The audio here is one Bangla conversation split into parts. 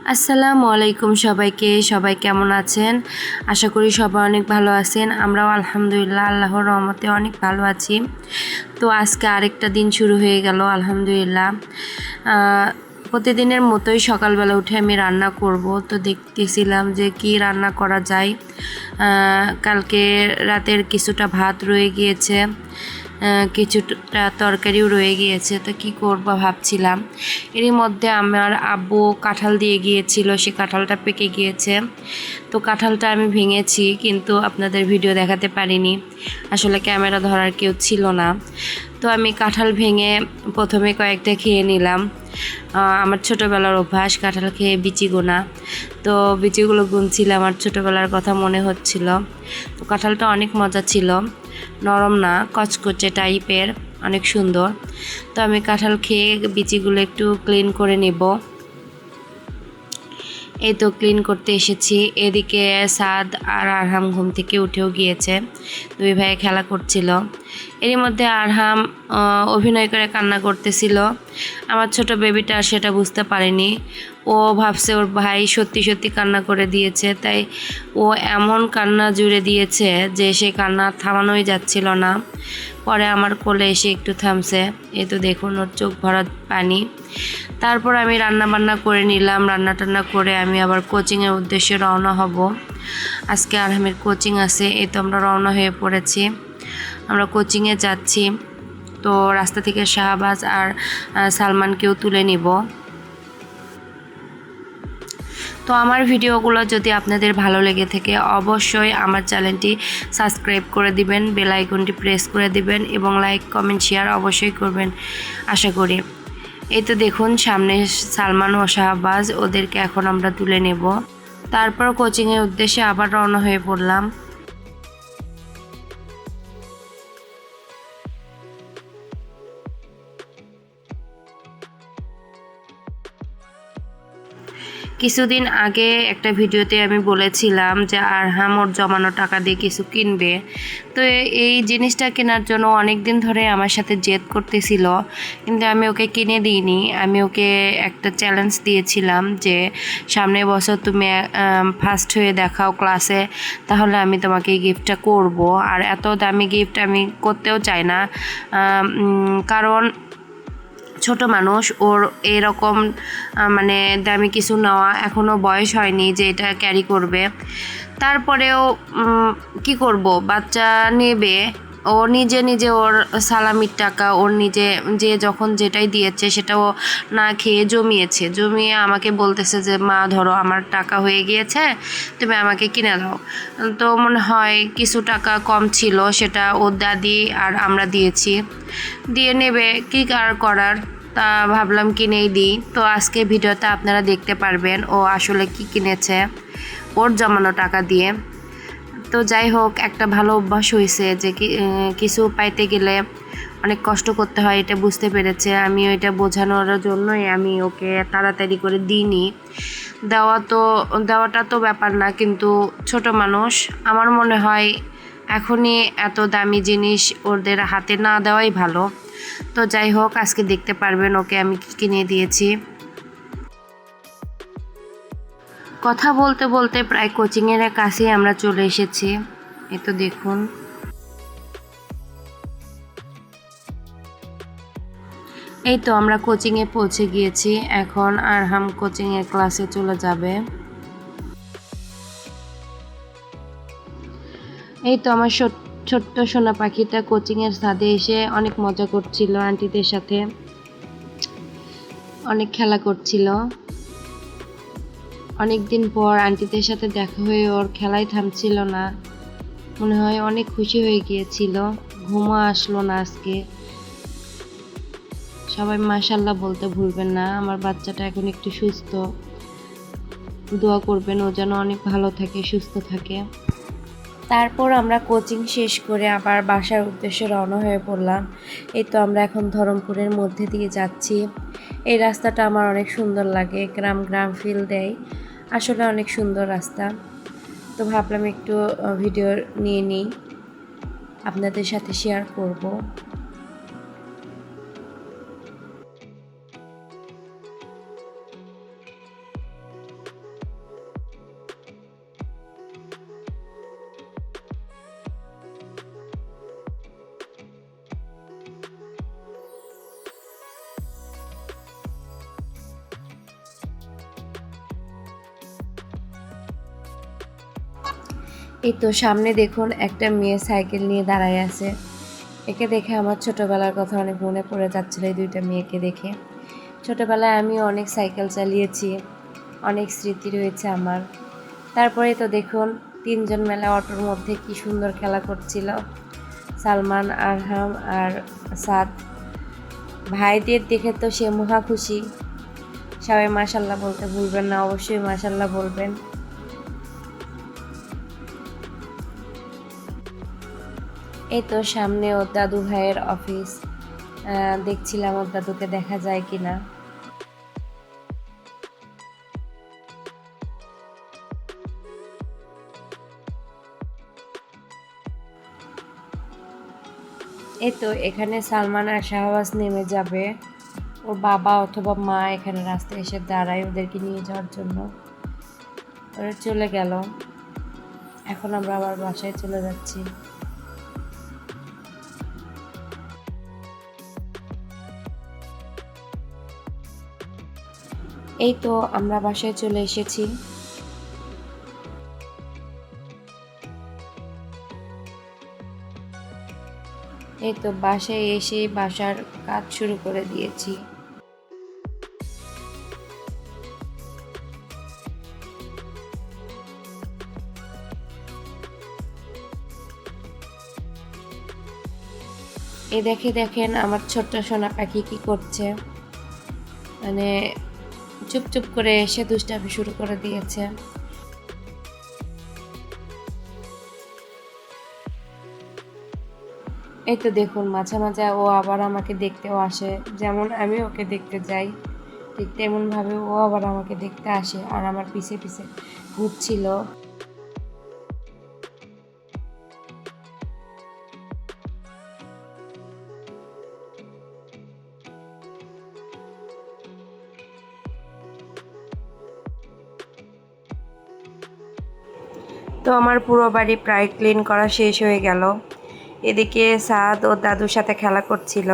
আসসালামু আলাইকুম সবাইকে। সবাই কেমন আছেন? আশা করি সবাই অনেক ভালো আছেন। আমরাও আলহামদুলিল্লাহ আল্লাহর রহমতে অনেক ভালো আছি। তো আজকে আরেকটা দিন শুরু হয়ে গেল আলহামদুলিল্লাহ। প্রতিদিনের মতোই সকালবেলা উঠে আমি রান্না করব। তো দেখতেছিলাম যে কি রান্না করা যায়। কালকে রাতের কিছুটা ভাত রয়ে গিয়েছে, কিছুটা তরকারিও রয়ে গিয়েছে। তো কি করব ভাবছিলাম। এরই মধ্যে আমার আব্বু কাঁঠাল দিয়ে গিয়েছিল, সে কাঁঠালটা পেকে গিয়েছে। তো কাঁঠালটা আমি ভেঙেছি, কিন্তু আপনাদের ভিডিও দেখাতে পারিনি, আসলে ক্যামেরা ধরার কেউ ছিল না। তো আমি কাঁঠাল ভেঙে প্রথমে কয়েকটা খেয়ে নিলাম। আমার ছোটোবেলার অভ্যাস কাঁঠাল খেয়ে বিচি গোনা। তো বিচিগুলো গুনছিলাম, আমার ছোটোবেলার কথা মনে হচ্ছিল। তো কাঁঠালটা অনেক মজা ছিল, নরম না, কচকচে টাইপের, অনেক সুন্দর। তো আমি কাঁঠাল খেয়ে বিচিগুলো একটু ক্লিন করে নেব। এই তো ক্লিন করতে এসেছি। এদিকে সাদ আর আরহাম ঘুম থেকে উঠেও গিয়েছে, দুই ভাই খেলা করছিল। এরই মধ্যে আরহাম অভিনয় করে কান্না করতেছিল। আমার ছোট বেবিটা সেটা বুঝতে পারেনি, ও ভাবছে ওর ভাই সত্যি সত্যি কান্না করে দিয়েছে, তাই ও এমন কান্না জুড়ে দিয়েছে যে সে কান্না থামানোই যাচ্ছিল না। পরে আমার কোলে এসে একটু থামছে। এই তো দেখুন ওর চোখ ভরা পানি। তারপর আমি রান্না বান্না করে নিলাম। রান্না টান্না করে আমি আবার কোচিংয়ের উদ্দেশ্যে রওনা হব। আজকে আরহামের কোচিং আছে। এই তো আমরা রওনা হয়ে পড়েছি, আমরা কোচিংয়ে যাচ্ছি। তো রাস্তা থেকে শাহবাজ আর সালমানকেও তুলে নিব। তো আমার ভিডিওগুলো যদি আপনাদের ভালো লেগে থাকে অবশ্যই আমার চ্যানেলটি সাবস্ক্রাইব করে দিবেন, বেল আইকনটি প্রেস করে দিবেন এবং লাইক কমেন্ট শেয়ার অবশ্যই করবেন আশা করি। এই তো দেখুন সামনে সালমান ও শাহবাজ, ওদেরকে এখন আমরা তুলে নেব। তারপর কোচিংয়ের উদ্দেশ্যে আবার রওনা হয়ে পড়লাম। কিছুদিন আগে একটা ভিডিওতে আমি বলেছিলাম যে আরহাম ওর জমানো টাকা দিয়ে কিছু কিনবে। তো এই জিনিসটা কেনার জন্য অনেক দিন ধরে আমার সাথে জেদ করতেছিল, কিন্তু আমি ওকে কিনে দিইনি। আমি ওকে একটা চ্যালেঞ্জ দিয়েছিলাম যে সামনের বছর তুমি ফার্স্ট হয়ে দেখাও ক্লাসে, তাহলে আমি তোমাকে এই গিফটটা করব। আর এত দামি গিফট আমি করতেও চাই না, কারণ ছোট মানুষ, ওর এরকম মানে দামি কিছু নেওয়া এখনও বয়স হয়নি যে এটা ক্যারি করবে। তারপরেও কি করব, বাচ্চা নেবে, ও নিজে নিজে ওর সালামির টাকা ওর নিজে যে যখন যেটাই দিয়েছে সেটাও না খেয়ে জমিয়ে আমাকে বলতেছে যে মা ধরো আমার টাকা হয়ে গিয়েছে, তুমি আমাকে কিনে দাও। তো মনে হয় কিছু টাকা কম ছিল, সেটা ওর দাদি আর আমরা দিয়েছি, দিয়ে নেবে, কী আর করার। তা ভাবলাম কিনেই দিই। তো আজকে ভিডিওতে আপনারা দেখতে পারবেন ও আসলে কি কিনেছে ওর জমানো টাকা দিয়ে। তো যাই হোক, একটা ভালো অভ্যাস হয়েছে যে কিছু পাইতে গেলে অনেক কষ্ট করতে হয়, এটা বুঝতে পেরেছে। আমিও এটা বোঝানোর জন্যই আমি ওকে তাড়াতাড়ি করে দিইনি। দেওয়াটা তো ব্যাপার না, কিন্তু ছোট মানুষ, আমার মনে হয় এখনই এত দামি জিনিস ওদের হাতে না দেওয়াই ভালো। তো যাই হোক, আজকে দেখতে পারবেন ওকে আমি কিনে দিয়েছি। কথা বলতে বলতে প্রায় কোচিংয়ের কাছেই আমরা চলে এসেছি। এই তো দেখুন, এই তো আমরা কোচিংয়ে পৌঁছে গিয়েছি। এখন আরহাম কোচিংয়ের ক্লাসে চলে যাবে। এই তো আমার ছোট্ট সোনা পাখিটা কোচিংয়ের ছাদে এসে অনেক মজা করছিল, আন্টিদের সাথে অনেক খেলা করছিল। অনেক দিন পর আন্টিদের সাথে দেখা হয়ে ওর খেলাই থামছিল না, মনে হয় অনেক খুশি হয়ে গিয়েছিল। ঘুমও আসলো না আজকে। সবাই মাশাআল্লাহ বলতে ভুলবেন না, আমার বাচ্চাটা এখন একটু সুস্থ। দোয়া করবেন ও যেন অনেক ভালো থাকে, সুস্থ থাকে। তারপর আমরা কোচিং শেষ করে আবার বাসার উদ্দেশ্যে রওনা হয়ে পড়লাম। এই তো আমরা এখন ধরমপুরের মধ্যে দিয়ে যাচ্ছি। এই রাস্তাটা আমার অনেক সুন্দর লাগে, গ্রাম গ্রাম ফিল দেয়, আসলে অনেক সুন্দর রাস্তা। তো ভাবলাম একটু ভিডিও নিয়ে নিই, আপনাদের সাথে শেয়ার করব। এই তো সামনে দেখুন একটা মেয়ে সাইকেল নিয়ে দাঁড়ায় আছে। একে দেখে আমার ছোটবেলার কথা অনেক মনে পড়ে যাচ্ছিল, এই দুইটা মেয়েকে দেখে। ছোটবেলায় আমি অনেক সাইকেল চালিয়েছি, অনেক স্মৃতি রয়েছে আমার। তারপরে তো দেখুন তিনজন মেলা অটোর মধ্যে কি সুন্দর খেলা করছিল, সালমান, আরহাম আর সাদ। ভাইদের দেখে তো সে মহা খুশি। সবাই মাশাল্লাহ বলতে ভুলবেন না, অবশ্যই মাশাল্লাহ বলবেন। এই তো সামনে ওর দাদু ভাইয়ের অফিস, দেখছিলাম ওর দাদুকে দেখা যায় কিনা। এই তো এখানে সালমান আর শাহবাজ নেমে যাবে, ওর বাবা অথবা মা এখানে রাস্তায় এসে দাঁড়ায় ওদেরকে নিয়ে যাওয়ার জন্য। ওরা চলে গেল, এখন আমরা আবার বাসায় চলে যাচ্ছি। এই তো আমরা বাসায় চলে এসেছি। এই তো বাসায় এসে বাসার কাজ শুরু করে দিয়েছি। এই দেখেন আমার ছোট্ট সোনা পাখি কি করছে, মানে চুপ চুপ করে এসে দুষ্টামি শুরু করে দিয়েছে। এই তো দেখুন মাঝে মাঝে ও আবার আমাকে দেখতেও আসে, যেমন আমি ওকে দেখতে যাই ঠিক তেমনভাবে ও আবার আমাকে দেখতে আসে আর আমার পিছে পিছে ঘুরছিল। তো আমার পুরো বাড়ি প্রায় ক্লিন করা শেষ হয়ে গেল। এদিকে সাদ ও দাদুর সাথে খেলা করছিল।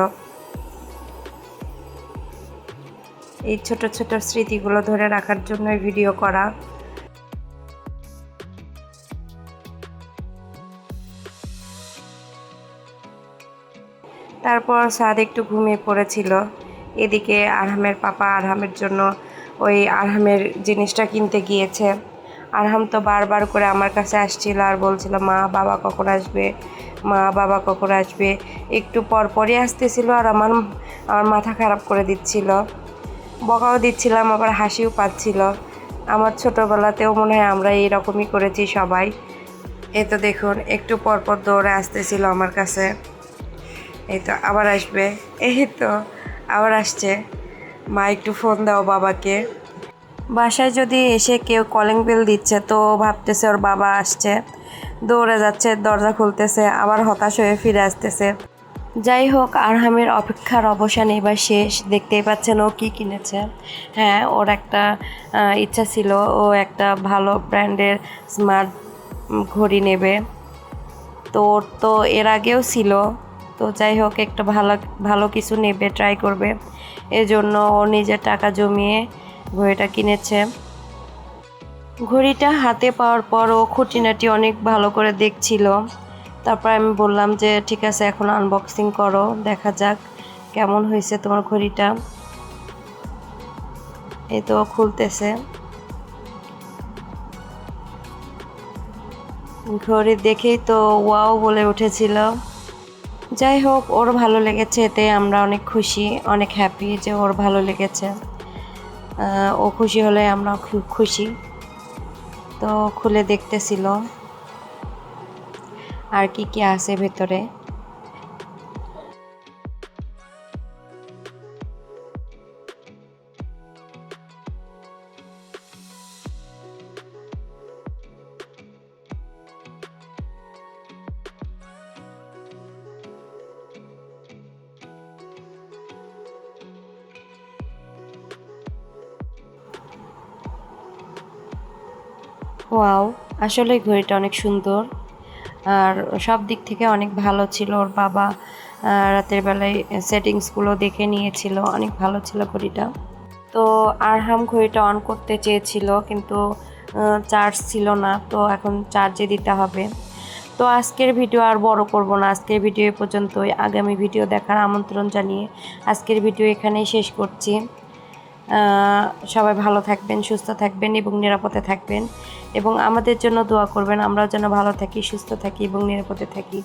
এই ছোট ছোট স্মৃতিগুলো ধরে রাখার জন্যই ভিডিও করা। তারপর সাদ একটু ঘুমিয়ে পড়েছিল। এদিকে আরহামের পাপা আরহামের জন্য ওই আরহামের জিনিসটা কিনতে গিয়েছে। আরহাম তো বারবার করে আমার কাছে আসছিল আর বলছিল মা বাবা কখন আসবে, মা বাবা কখন আসবে। একটু পরপরই আসতেছিল আর আমার মাথা খারাপ করে দিচ্ছিল, বকাও দিচ্ছিলাম আবার হাসিও পাচ্ছিল। আমার ছোটোবেলাতেও মনে হয় আমরা এইরকমই করেছি সবাই। এই তো দেখুন একটু পরপর দৌড়ে আসতেছিল আমার কাছে। এই তো আবার আসবে, এই তো আবার আসছে। মা একটু ফোন দাও বাবাকে। বাসায় যদি এসে কেউ কলিং বেল দিচ্ছে তো ভাবতেছে ওর বাবা আসছে, দৌড়ে যাচ্ছে, দরজা খুলতেছে, আবার হতাশ হয়ে ফিরে আসতেছে। যাই হোক আরহামের অপেক্ষার অবসান এবার শেষ। দেখতেই পাচ্ছেন ও কী কিনেছে। হ্যাঁ ওর একটা ইচ্ছা ছিল, ও একটা ভালো ব্র্যান্ডের স্মার্ট ঘড়ি নেবে। তো ওর তো এর আগেও ছিল, তো যাই হোক একটা ভালো ভালো কিছু নেবে, ট্রাই করবে। এজন্য ও নিজের টাকা জমিয়ে ঘড়িটা কিনেছে। ঘড়িটা হাতে পাওয়ার পর ও খুঁটিনাটি অনেক ভালো করে দেখছিল। তারপর আমি বললাম যে ঠিক আছে এখন আনবক্সিং করো, দেখা যাক কেমন হয়েছে তোমার ঘড়িটা। এই তো খুলতেছে। ঘড়ি দেখেই তো ওয়াও বলে উঠেছিল। যাই হোক ওর ভালো লেগেছে, এতে আমরা অনেক খুশি, অনেক হ্যাপি যে ওর ভালো লেগেছে। ও খুশি হলে আমরা খুশি। তো খুলে দেখতেছিল আর কি কি আছে ভেতরে। ওয়াও, আসলে ঘড়িটা অনেক সুন্দর আর সব দিক থেকে অনেক ভালো ছিল। ওর বাবা রাতের বেলায় সেটিংসগুলো দেখে নিয়েছিল, অনেক ভালো ছিল ঘড়িটা। তো আরহাম ঘড়িটা অন করতে চেয়েছিল কিন্তু চার্জ ছিল না, তো এখন চার্জে দিতে হবে। তো আজকের ভিডিও আর বড় করব না, আজকের ভিডিও এ পর্যন্তই। আগামী ভিডিও দেখার আমন্ত্রণ জানিয়ে আজকের ভিডিও এখানেই শেষ করছি। সবাই ভালো থাকবেন, সুস্থ থাকবেন এবং নিরাপদে থাকবেন, এবং আমাদের জন্য দোয়া করবেন, আমরা যেন ভালো থাকি, সুস্থ থাকি এবং নিরাপদে থাকি।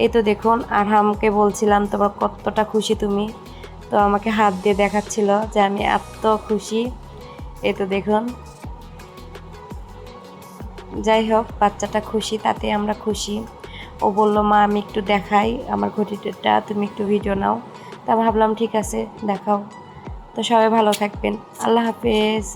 এই তো দেখুন, আরহামকে বলছিলাম তোমার কতটা খুশি তুমি, তো আমাকে হাত দিয়ে দেখাচ্ছিল যে আমি এত খুশি। এই তো দেখুন, যাই হোক বাচ্চাটা খুশি, তাতে আমরা খুশি। ও বলল মা আমি একটু দেখাই আমার ঘটিটা, তুমি একটু ভিডিও নাও। তা ভাবলাম ঠিক আছে দেখাও। তো সবাই ভালো থাকবেন, আল্লাহ হাফেজ।